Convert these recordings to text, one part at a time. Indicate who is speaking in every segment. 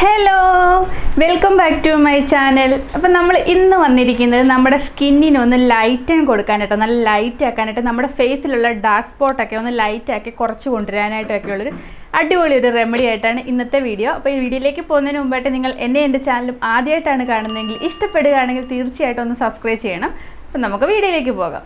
Speaker 1: Hello, welcome back to my channel. അപ്പം നമ്മൾ ഇന്ന് വന്നിരിക്കുന്നത് നമ്മുടെ സ്കിന്നിന് ഒന്ന് ലൈറ്റൻ കൊടുക്കാനായിട്ടോ, നല്ല ലൈറ്റ് ആക്കാനായിട്ട്, നമ്മുടെ ഫേസിലുള്ള ഡാർക്ക് സ്പോട്ടൊക്കെ ഒന്ന് ലൈറ്റ് ആക്കി കുറച്ച് കൊണ്ടുവരാനായിട്ടൊക്കെ ഉള്ളൊരു അടിപൊളി ഒരു റെമഡി ആയിട്ടാണ് ഇന്നത്തെ വീഡിയോ. അപ്പോൾ ഈ വീഡിയോയിലേക്ക് പോകുന്നതിന് മുമ്പായിട്ട് നിങ്ങൾ എൻ്റെ ചാനലും ആദ്യമായിട്ടാണ് കാണുന്നതെങ്കിൽ ഇഷ്ടപ്പെടുകയാണെങ്കിൽ തീർച്ചയായിട്ടും ഒന്ന് സബ്സ്ക്രൈബ് ചെയ്യണം. അപ്പം നമുക്ക് വീഡിയോയിലേക്ക് പോകാം.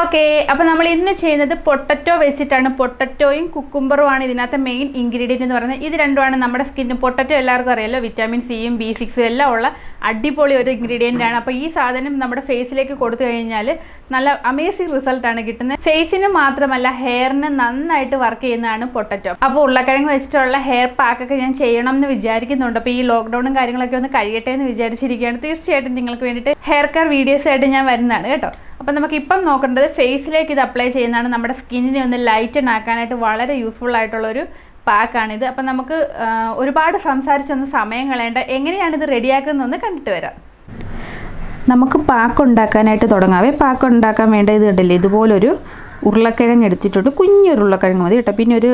Speaker 1: ഓക്കെ, അപ്പോൾ നമ്മൾ ഇന്ന് ചെയ്യുന്നത് പൊട്ടറ്റോ വെച്ചിട്ടാണ്. പൊട്ടറ്റോയും കുക്കുംബറുമാണ് ഇതിനകത്തെ മെയിൻ ഇൻഗ്രീഡിയൻറ്റ് എന്ന് പറയുന്നത്. ഇത് രണ്ടുമാണ് നമ്മുടെ സ്കിന്നിന്. പൊട്ടറ്റോ എല്ലാവർക്കും അറിയാമല്ലോ, വിറ്റാമിൻ സിയും B6 എല്ലാം ഉള്ള അടിപൊളി ഒരു ഇൻഗ്രീഡിയൻ്റ് ആണ്. അപ്പോൾ ഈ സാധനം നമ്മുടെ ഫേസിലേക്ക് കൊടുത്തു കഴിഞ്ഞാൽ നല്ല അമേസിങ് റിസൾട്ടാണ് കിട്ടുന്നത്. ഫേസിന് മാത്രമല്ല ഹെയറിന് നന്നായിട്ട് വർക്ക് ചെയ്യുന്നതാണ് പൊട്ടറ്റോ. അപ്പോൾ ഉരുളക്കിഴങ്ങ് വെച്ചിട്ടുള്ള ഹെയർ പാക്കൊക്കെ ഞാൻ ചെയ്യണം എന്ന് വിചാരിക്കുന്നുണ്ട്. അപ്പോൾ ഈ ലോക്ക്ഡൗണും കാര്യങ്ങളൊക്കെ ഒന്ന് കഴിയട്ടെ എന്ന് വിചാരിച്ചിരിക്കുകയാണ്. തീർച്ചയായിട്ടും നിങ്ങൾക്ക് വേണ്ടിയിട്ട് ഹെയർ കെയർ വീഡിയോസ് ആയിട്ട് ഞാൻ വരുന്നതാണ് കേട്ടോ. അപ്പോൾ നമുക്കിപ്പം നോക്കേണ്ടത് ഫേസിലേക്ക് ഇത് അപ്ലൈ ചെയ്യുന്നതാണ്. നമ്മുടെ സ്കിന്നിനെ ഒന്ന് ലൈറ്റൻ ആക്കാനായിട്ട് വളരെ യൂസ്ഫുൾ ആയിട്ടുള്ളൊരു പാക്കാണിത്. അപ്പം നമുക്ക് ഒരുപാട് സംസാരിച്ചൊന്ന് സമയം കളയേണ്ട, എങ്ങനെയാണിത് റെഡിയാക്കുന്നതെന്ന് കണ്ടിട്ട് വരാം. നമുക്ക് പാക്ക് ഉണ്ടാക്കാനായിട്ട് തുടങ്ങാവേ. പാക്ക് ഉണ്ടാക്കാൻ വേണ്ട ഇത് കണ്ടില്ലേ, ഇതുപോലൊരു ഉരുളക്കിഴങ്ങ് എടുത്തിട്ടുണ്ട്. കുഞ്ഞൊരു ഉരുളക്കിഴങ്ങ് മതി കേട്ടോ. പിന്നെ ഒരു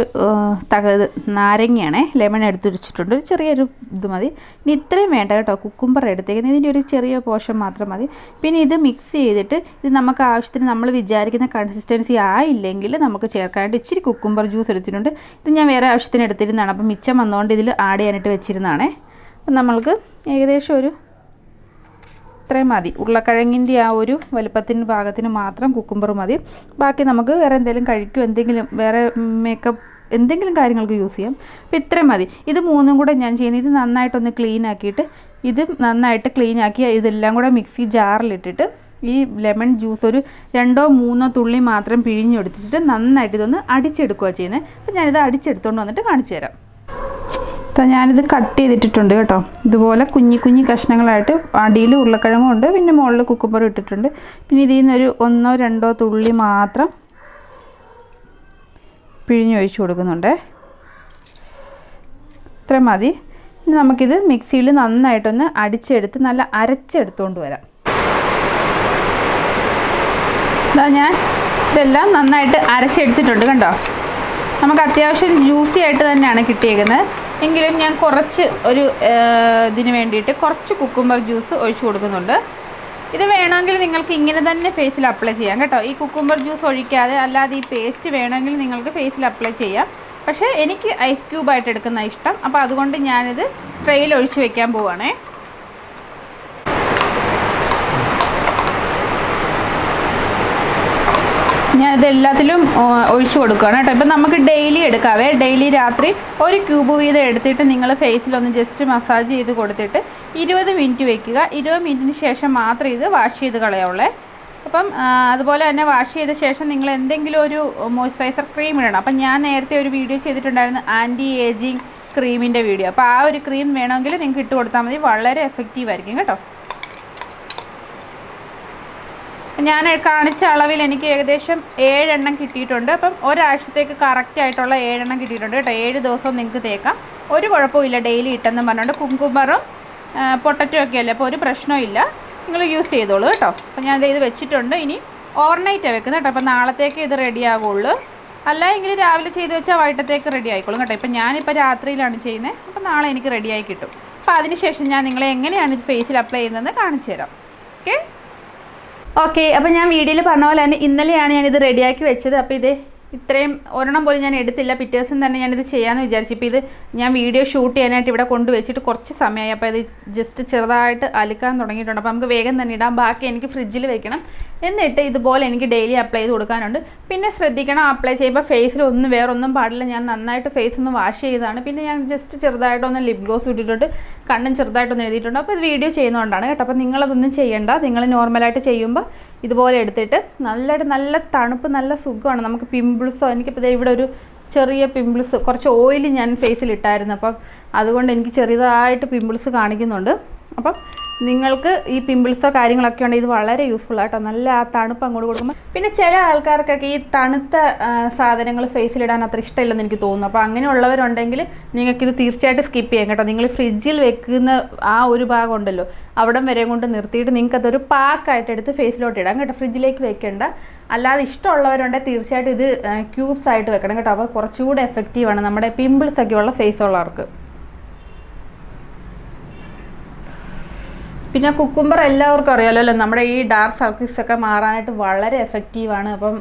Speaker 1: നാരങ്ങയാണേ, ലെമൺ എടുത്ത് വെച്ചിട്ടുണ്ട്. ഒരു ചെറിയൊരു ഇത് മതി. ഇനി ഇത്രയും വേണ്ട കേട്ടോ. കുക്കുംബർ എടുത്തേക്കുന്നത്, ഇതിൻ്റെ ഒരു ചെറിയ പോർഷൻ മാത്രം മതി. പിന്നെ ഇത് മിക്സ് ചെയ്തിട്ട് ഇത് നമുക്ക് ആവശ്യത്തിന് നമ്മൾ വിചാരിക്കുന്ന കൺസിസ്റ്റൻസി ആയില്ലെങ്കിൽ നമുക്ക് ചേർക്കാനായിട്ട് ഇച്ചിരി കുക്കുംബർ ജ്യൂസ് എടുത്തിട്ടുണ്ട്. ഇത് ഞാൻ വേറെ ആവശ്യത്തിന് എടുത്തിരുന്നതാണ്. അപ്പം മിച്ചം വന്നുകൊണ്ട് ഇതിൽ ആഡ് ചെയ്യാനായിട്ട് വെച്ചിരുന്നതാണേ. അപ്പം നമ്മൾക്ക് ഏകദേശം ഒരു ഇത്രയും മതി. ഉരുളക്കിഴങ്ങിൻ്റെ ആ ഒരു വലുപ്പത്തിന് പാകത്തിന് മാത്രം കുക്കുംബർ മതി. ബാക്കി നമുക്ക് വേറെ എന്തെങ്കിലും കഴിക്കും, എന്തെങ്കിലും വേറെ മേക്കപ്പ് എന്തെങ്കിലും കാര്യങ്ങൾക്ക് യൂസ് ചെയ്യാം. അപ്പോൾ ഇത്രയും മതി. ഇത് മൂന്നും കൂടെ ഞാൻ ചെയ്യുന്നത്, ഇത് നന്നായിട്ടൊന്ന് ക്ലീൻ ആക്കിയിട്ട് ഇത് നന്നായിട്ട് ക്ലീൻ ആക്കി ഇതെല്ലാം കൂടെ മിക്സി ജാറിലിട്ടിട്ട് ഈ ലെമൺ ജ്യൂസ് ഒരു 2-3 തുള്ളി മാത്രം പിഴിഞ്ഞെടുത്തിട്ട് നന്നായിട്ട് ഇതൊന്ന് അടിച്ചെടുക്കുക ചെയ്യുന്നത്. അപ്പോൾ ഞാനിത് അടിച്ചെടുത്തുകൊണ്ട് വന്നിട്ട് കാണിച്ചു തരാം. ഞാനിത് കട്ട് ചെയ്തിട്ടിട്ടുണ്ട് കേട്ടോ. ഇതുപോലെ കുഞ്ഞി കുഞ്ഞി കഷ്ണങ്ങളായിട്ട് അടിയിൽ ഉരുളക്കിഴങ്ങും ഉണ്ട്, പിന്നെ മുകളിൽ കുക്കുംബറും ഇട്ടിട്ടുണ്ട്. പിന്നെ ഇതിൽ നിന്നൊരു 1-2 തുള്ളി മാത്രം പിഴിഞ്ഞൊഴിച്ച് കൊടുക്കുന്നുണ്ട്. ഇത്ര മതി. ഇനി നമുക്കിത് മിക്സിയിൽ നന്നായിട്ടൊന്ന് അടിച്ചെടുത്ത് നല്ല അരച്ചെടുത്തുകൊണ്ട് വരാം. ഞാൻ ഇതെല്ലാം നന്നായിട്ട് അരച്ചെടുത്തിട്ടുണ്ട് കണ്ടോ. നമുക്ക് അത്യാവശ്യം ജ്യൂസി ആയിട്ട് തന്നെയാണ് കിട്ടിയേക്കുന്നത്. എങ്കിലും ഞാൻ കുറച്ച് ഒരു ഇതിന് വേണ്ടിയിട്ട് കുറച്ച് കുക്കുംബർ ജ്യൂസ് ഒഴിച്ചു കൊടുക്കുന്നുണ്ട്. ഇത് വേണമെങ്കിൽ നിങ്ങൾക്ക് ഇങ്ങനെ തന്നെ ഫേസിൽ അപ്ലൈ ചെയ്യാം കേട്ടോ. ഈ കുക്കുംബർ ജ്യൂസ് ഒഴിക്കാതെ അല്ലാതെ ഈ പേസ്റ്റ് വേണമെങ്കിൽ നിങ്ങൾക്ക് ഫേസിൽ അപ്ലൈ ചെയ്യാം. പക്ഷേ എനിക്ക് ഐസ് ക്യൂബായിട്ട് എടുക്കുന്ന ഇഷ്ടം. അപ്പോൾ അതുകൊണ്ട് ഞാനിത് ട്രെയിൽ ഒഴിച്ച് വെക്കാൻ പോവുകയാണേ. ഞാനിതെല്ലാത്തിലും ഒഴിച്ചു കൊടുക്കുകയാണ് കേട്ടോ. ഇപ്പം നമുക്ക് ഡെയിലി എടുക്കാവേ. ഡെയിലി രാത്രി ഒരു ക്യൂബ് വീതം എടുത്തിട്ട് നിങ്ങൾ ഫേസിലൊന്ന് ജസ്റ്റ് മസാജ് ചെയ്ത് കൊടുത്തിട്ട് 20 മിനിറ്റ് വെക്കുക. 20 മിനിറ്റിന് ശേഷം മാത്രം ഇത് വാഷ് ചെയ്ത് കളയാവുള്ളേ. അപ്പം അതുപോലെ തന്നെ വാഷ് ചെയ്ത ശേഷം നിങ്ങൾ എന്തെങ്കിലും ഒരു മോയ്സ്ചറൈസർ ക്രീം ഇടണം. അപ്പം ഞാൻ നേരത്തെ ഒരു വീഡിയോ ചെയ്തിട്ടുണ്ടായിരുന്നു, ആൻറ്റി ഏജിങ് ക്രീമിൻ്റെ വീഡിയോ. അപ്പോൾ ആ ഒരു ക്രീം വേണമെങ്കിൽ നിങ്ങൾക്ക് ഇട്ട് കൊടുത്താൽ മതി. വളരെ എഫക്റ്റീവ് ആയിരിക്കും കേട്ടോ. ഞാൻ കാണിച്ച അളവിൽ എനിക്ക് ഏകദേശം 7 എണ്ണം കിട്ടിയിട്ടുണ്ട്. അപ്പം ഒരാഴ്ചത്തേക്ക് കറക്റ്റായിട്ടുള്ള 7 എണ്ണം കിട്ടിയിട്ടുണ്ട് കേട്ടോ. 7 ദിവസവും നിങ്ങൾക്ക് തേക്കാം, ഒരു കുഴപ്പമില്ല. ഡെയിലി ഇട്ടെന്ന് പറഞ്ഞുകൊണ്ട് കുക്കുംബറും പൊട്ടറ്റോ ഒക്കെ അല്ലേ, അപ്പോൾ ഒരു പ്രശ്നമില്ല. നിങ്ങൾ യൂസ് ചെയ്തോളൂ കേട്ടോ. അപ്പോൾ ഞാൻ ഇത് വെച്ചിട്ടുണ്ട്. ഇനി ഓവർനൈറ്റാണ് വെക്കുന്നത് കേട്ടോ. അപ്പോൾ നാളത്തേക്ക് ഇത് റെഡി ആകുള്ളൂ. അല്ല എങ്കിൽ രാവിലെ ചെയ്ത് വെച്ചാൽ വൈകിട്ടത്തേക്ക് റെഡി ആയിക്കോളും കേട്ടോ. ഇപ്പം ഞാനിപ്പോൾ രാത്രിയിലാണ് ചെയ്യുന്നത്. അപ്പോൾ നാളെ എനിക്ക് റെഡിയായി കിട്ടും. അപ്പോൾ അതിനുശേഷം ഞാൻ നിങ്ങളെ എങ്ങനെയാണ് ഇത് ഫേസിൽ അപ്ലൈ ചെയ്യുന്നതെന്ന് കാണിച്ചു തരാം. ഓക്കെ, അപ്പോൾ ഞാൻ വീഡിയോയിൽ പറഞ്ഞ പോലെ തന്നെ ഇന്നലെയാണ് ഞാനിത് റെഡിയാക്കി വെച്ചത്. അപ്പോൾ ഇത് ഇത്രയും ഒരെണ്ണം പോലും ഞാൻ എടുത്തില്ല. പിറ്റേ ദിവസം തന്നെ ഞാനിത് ചെയ്യാമെന്ന് വിചാരിച്ചു. ഇപ്പോൾ ഇത് ഞാൻ വീഡിയോ ഷൂട്ട് ചെയ്യാനായിട്ട് ഇവിടെ കൊണ്ടുവച്ചിട്ട് കുറച്ച് സമയമായി. അപ്പോൾ ഇത് ജസ്റ്റ് ചെറുതായിട്ട് അലുക്കാൻ തുടങ്ങിയിട്ടുണ്ട്. അപ്പോൾ നമുക്ക് വേഗം തന്നെ ഇടാം. ബാക്കി എനിക്ക് ഫ്രിഡ്ജിൽ വെക്കണം. എന്നിട്ട് ഇതുപോലെ എനിക്ക് ഡെയിലി അപ്ലൈ ചെയ്ത് കൊടുക്കാനുണ്ട്. പിന്നെ ശ്രദ്ധിക്കണം, അപ്ലൈ ചെയ്യുമ്പോൾ ഫേസിൽ വേറൊന്നും പാടില്ല. ഞാൻ നന്നായിട്ട് ഫേസ് ഒന്ന് വാഷ് ചെയ്തതാണ്. പിന്നെ ഞാൻ ജസ്റ്റ് ചെറുതായിട്ടൊന്ന് ലിപ് ഗ്ലോസ് ഇട്ടിട്ടുണ്ട്, കണ്ണും ചെറുതായിട്ടൊന്ന് എഴുതിയിട്ടുണ്ട്. അപ്പോൾ ഇത് വീഡിയോ ചെയ്യുന്നതുകൊണ്ടാണ് കേട്ടോ. അപ്പോൾ നിങ്ങളതൊന്നും ചെയ്യേണ്ട. നിങ്ങൾ നോർമലായിട്ട് ചെയ്യുമ്പോൾ ഇതുപോലെ എടുത്തിട്ട് നല്ല തണുപ്പ്, നല്ല സുഖമാണ്. നമുക്ക് പിമ്പിൾസോ, എനിക്കിപ്പോൾ ഇവിടെ ഒരു ചെറിയ പിമ്പിൾസ്, കുറച്ച് ഓയിൽ ഞാൻ ഫേസിൽ ഇട്ടായിരുന്നു. അപ്പം അതുകൊണ്ട് എനിക്ക് ചെറിയതായിട്ട് പിമ്പിൾസ് കാണിക്കുന്നുണ്ട്. അപ്പം നിങ്ങൾക്ക് ഈ പിമ്പിൾസോ കാര്യങ്ങളൊക്കെ ഉണ്ടെങ്കിൽ ഇത് വളരെ യൂസ്ഫുൾ ആട്ടോ. നല്ല ആ തണുപ്പ് അങ്ങോട്ട് കൊടുക്കുമ്പോൾ. പിന്നെ ചില ആൾക്കാർക്കൊക്കെ ഈ തണുത്ത സാധനങ്ങൾ ഫേസിലിടാൻ അത്ര ഇഷ്ടമില്ലെന്ന് എനിക്ക് തോന്നുന്നു. അപ്പോൾ അങ്ങനെയുള്ളവരുണ്ടെങ്കിൽ നിങ്ങൾക്കിത് തീർച്ചയായിട്ടും സ്കിപ്പ് ചെയ്യാം കേട്ടോ. നിങ്ങൾ ഫ്രിഡ്ജിൽ വെക്കുന്ന ആ ഒരു ഭാഗം ഉണ്ടല്ലോ, അവിടം വരെ കൊണ്ട് നിർത്തിയിട്ട് നിങ്ങൾക്കതൊരു പാക്കായിട്ട് എടുത്ത് ഫേസിലോട്ട് ഇടാം കേട്ടോ. ഫ്രിഡ്ജിലേക്ക് വെക്കേണ്ട. അല്ലാതെ ഇഷ്ടമുള്ളവരുണ്ടെങ്കിൽ തീർച്ചയായിട്ടും ഇത് ക്യൂബ്സ് ആയിട്ട് വെക്കണം കേട്ടോ. അപ്പോൾ കുറച്ചുകൂടെ എഫക്റ്റീവാണ് നമ്മുടെ പിമ്പിൾസ് ഒക്കെ ഉള്ള ഫേസ് ഉള്ളവർക്ക്. പിന്നെ കുക്കുംബർ എല്ലാവർക്കും അറിയാമല്ലോ അല്ലേ, നമ്മുടെ ഈ ഡാർക്ക് സർക്കിൾസ് ഒക്കെ മാറാനായിട്ട് വളരെ എഫക്റ്റീവാണ്. അപ്പം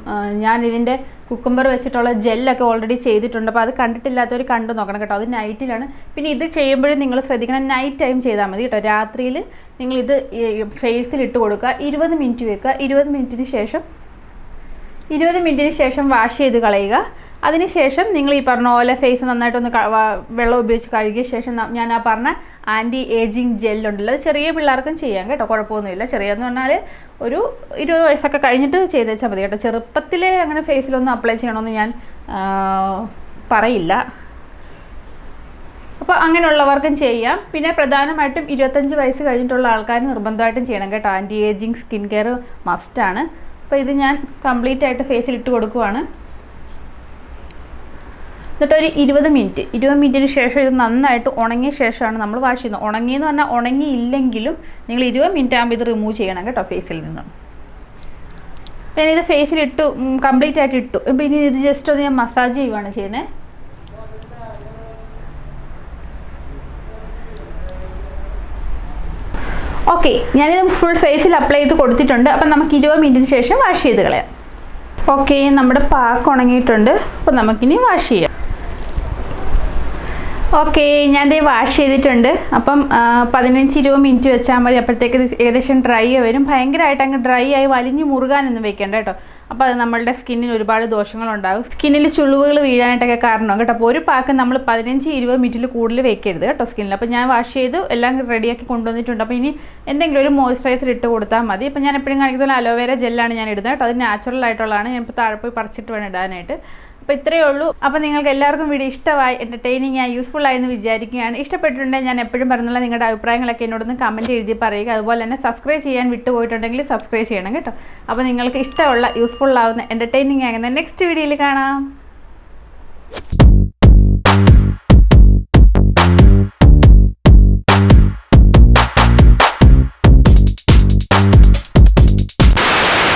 Speaker 1: ഞാൻ ഇതിൻ്റെ കുക്കുംബർ വെച്ചിട്ടുള്ള ജെല്ലൊക്കെ ഓൾറെഡി ചെയ്തിട്ടുണ്ട്. അപ്പോൾ അത് കണ്ടിട്ടില്ലാത്തവർ കണ്ടു നോക്കണം കേട്ടോ. അത് നൈറ്റിലാണ്. പിന്നെ ഇത് ചെയ്യുമ്പോഴും നിങ്ങൾ ശ്രദ്ധിക്കണം, നൈറ്റ് ടൈം ചെയ്താൽ മതി കേട്ടോ. രാത്രിയിൽ നിങ്ങളിത് ഫേസിലിട്ട് കൊടുക്കുക, 20 മിനിറ്റ് വെക്കുക. 20 മിനിറ്റിന് ശേഷം വാഷ് ചെയ്ത് കളയുക. അതിനുശേഷം നിങ്ങൾ ഈ പറഞ്ഞ പോലെ ഫേസ് നന്നായിട്ടൊന്ന് വെള്ളം ഉപയോഗിച്ച് കഴുകിയ ശേഷം ഞാൻ ആ പറഞ്ഞ ആൻറ്റി ഏജിങ് ജെല്ലുണ്ടല്ലോ, അത് ചെറിയ പിള്ളേർക്കും ചെയ്യാം കേട്ടോ, കുഴപ്പമൊന്നുമില്ല. ചെറിയെന്ന് പറഞ്ഞാൽ ഒരു 20 വയസ്സൊക്കെ കഴിഞ്ഞിട്ട് ചെയ്ത് വെച്ചാൽ മതി കേട്ടോ. ചെറുപ്പത്തിലേ അങ്ങനെ ഫേസിലൊന്നും അപ്ലൈ ചെയ്യണമെന്ന് ഞാൻ പറയില്ല. അപ്പോൾ അങ്ങനെയുള്ളവർക്കും ചെയ്യാം. പിന്നെ പ്രധാനമായിട്ടും 25 വയസ്സ് കഴിഞ്ഞിട്ടുള്ള ആൾക്കാർ നിർബന്ധമായിട്ടും ചെയ്യണം കേട്ടോ. ആൻറ്റി ഏജിങ് സ്കിൻ കെയർ മസ്റ്റാണ്. അപ്പോൾ ഇത് ഞാൻ കംപ്ലീറ്റ് ആയിട്ട് ഫേസിലിട്ട് കൊടുക്കുവാണ്. എന്നിട്ടൊരു 20 മിനിറ്റിന് ശേഷം ഇത് നന്നായിട്ട് ഉണങ്ങിയ ശേഷമാണ് നമ്മൾ വാഷ് ചെയ്യുന്നത്. ഉണങ്ങിയെന്ന് പറഞ്ഞാൽ ഉണങ്ങിയില്ലെങ്കിലും നിങ്ങൾ 20 മിനിറ്റ് ആകുമ്പോൾ ഇത് റിമൂവ് ചെയ്യണം കേട്ടോ ഫേസിൽ നിന്ന്. പിന്നെ ഇത് ഫേസിലിട്ടു, കംപ്ലീറ്റ് ആയിട്ട് ഇട്ടു. പിന്നെ ഇത് ജസ്റ്റ് ഒന്ന് ഞാൻ മസാജ് ചെയ്യുവാണ് ചെയ്യുന്നത്. ഓക്കെ, ഞാനിത് ഫുൾ ഫേസിൽ അപ്ലൈ ചെയ്ത് കൊടുത്തിട്ടുണ്ട്. അപ്പം നമുക്ക് 20 മിനിറ്റിന് ശേഷം വാഷ് ചെയ്ത് കളയാം. ഓക്കെ, നമ്മുടെ പാക്ക് ഉണങ്ങിയിട്ടുണ്ട്. അപ്പോൾ നമുക്കിനി വാഷ് ചെയ്യാം. ഓക്കെ, ഞാനിത് വാഷ് ചെയ്തിട്ടുണ്ട്. അപ്പം 15-20 മിനിറ്റ് വെച്ചാൽ മതി. അപ്പോഴത്തേക്ക് ഏകദേശം ഡ്രൈ വരും. ഭയങ്കരമായിട്ട് അങ്ങ് ഡ്രൈ ആയി വലിഞ്ഞു മുറുകാനൊന്നും വെക്കേണ്ട കേട്ടോ. അപ്പോൾ അത് നമ്മളുടെ സ്കിന്നിന് ഒരുപാട് ദോഷങ്ങളുണ്ടാകും. സ്കിന്നിൽ ചുളിവുകൾ വീഴാനായിട്ടൊക്കെ കാരണം കേട്ടോ. അപ്പോൾ ഒരു പാക്ക് നമ്മൾ 15-20 മിനിറ്റിൽ കൂടുതൽ വെക്കരുത് കേട്ടോ സ്കിന്നിൽ. അപ്പോൾ ഞാൻ വാഷ് ചെയ്തു എല്ലാം റെഡിയാക്കി കൊണ്ടുവന്നിട്ടുണ്ട്. അപ്പോൾ ഇനി എന്തെങ്കിലും ഒരു മോയ്സ്ചറൈസർ ഇട്ട് കൊടുത്താൽ മതി. അപ്പോൾ ഞാൻ എപ്പോഴും കാണിക്കുന്ന അലോവേര ജെല്ലാണ് ഞാൻ ഇടുന്നത് കേട്ടോ. അത് നാച്ചുറൽ ആയിട്ടുള്ളതാണ്. ഞാനിപ്പോൾ താഴെ പോയി പറിച്ചിട്ട് വേണം ഇടാനായിട്ട്. അപ്പോൾ ഇത്രയേ ഉള്ളൂ. അപ്പോൾ നിങ്ങൾക്ക് എല്ലാവർക്കും വീഡിയോ ഇഷ്ടമായി, എൻ്റർടൈനിങ് ആയി, യൂസ്ഫുൾ ആയെന്ന് വിചാരിക്കുകയാണ്. ഇഷ്ടപ്പെട്ടിട്ടുണ്ടെങ്കിൽ ഞാൻ എപ്പോഴും പറഞ്ഞുള്ള നിങ്ങളുടെ അഭിപ്രായങ്ങളൊക്കെ എന്നോടൊന്ന് കമൻറ്റ് എഴുതി പറയുക. അതുപോലെ തന്നെ സബ്സ്ക്രൈബ് ചെയ്യാൻ വിട്ടുപോയിട്ടുണ്ടെങ്കിൽ സബ്സ്ക്രൈബ് ചെയ്യണം കേട്ടോ. അപ്പോൾ നിങ്ങൾക്ക് ഇഷ്ടമുള്ള യൂസ്ഫുൾ ആവുന്ന എൻ്റർടൈനിങ് ആകുന്ന നെക്സ്റ്റ് വീഡിയോയിൽ കാണാം.